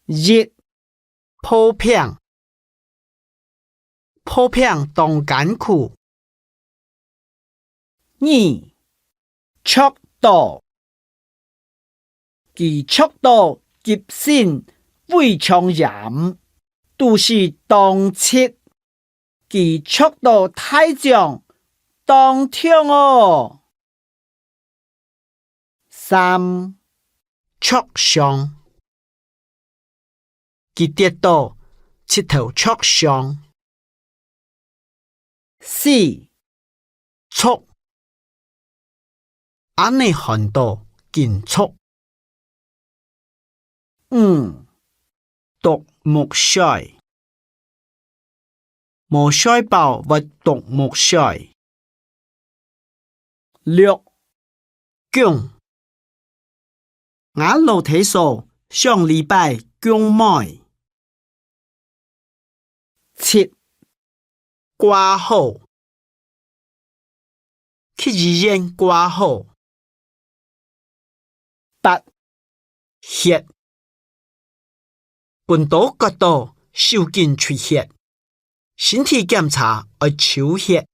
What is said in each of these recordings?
1. 普遍當艱苦。2. 速度其速度急性非常嚴，就是當切其速度太長，當痛哦。3. 灼傷其跌倒膝頭灼傷。4. 速按你看到緊速。5. 獨木水無水泡或獨木水。6. 薑我老體數上禮拜薑買。7. 掛號去醫院掛號。8. 血本到角度受緊出血，身體檢查要抽血。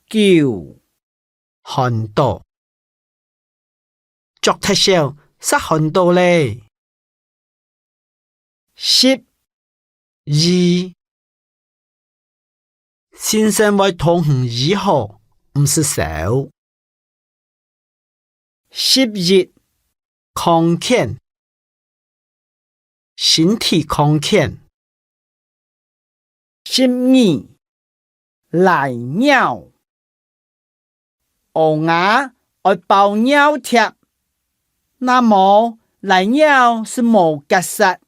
9. 寒倒作特效殺寒倒咧。12. 先生為同行醫好，唔是手。11. 康健身體康健。12. 來尿烏鴉愛包尿貼，那麼來尿是無結實。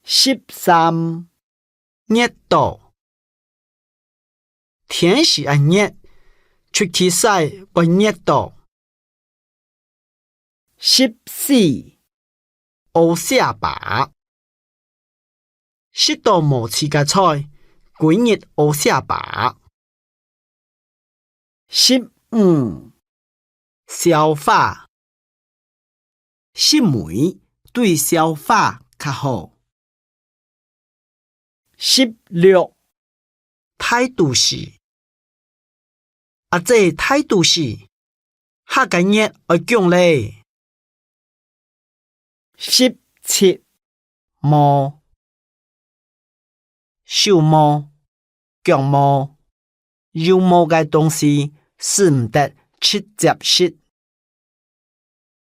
13. 熱倒天時熱，出去曬會熱倒。14. 烏下巴食到無吃嘅菜，幾日烏下巴。15. 消化食梅對消化較好。16. 太肚時這太肚時下個月會降咧。17. 毛小毛強毛有毛嘅東西是唔得直接食。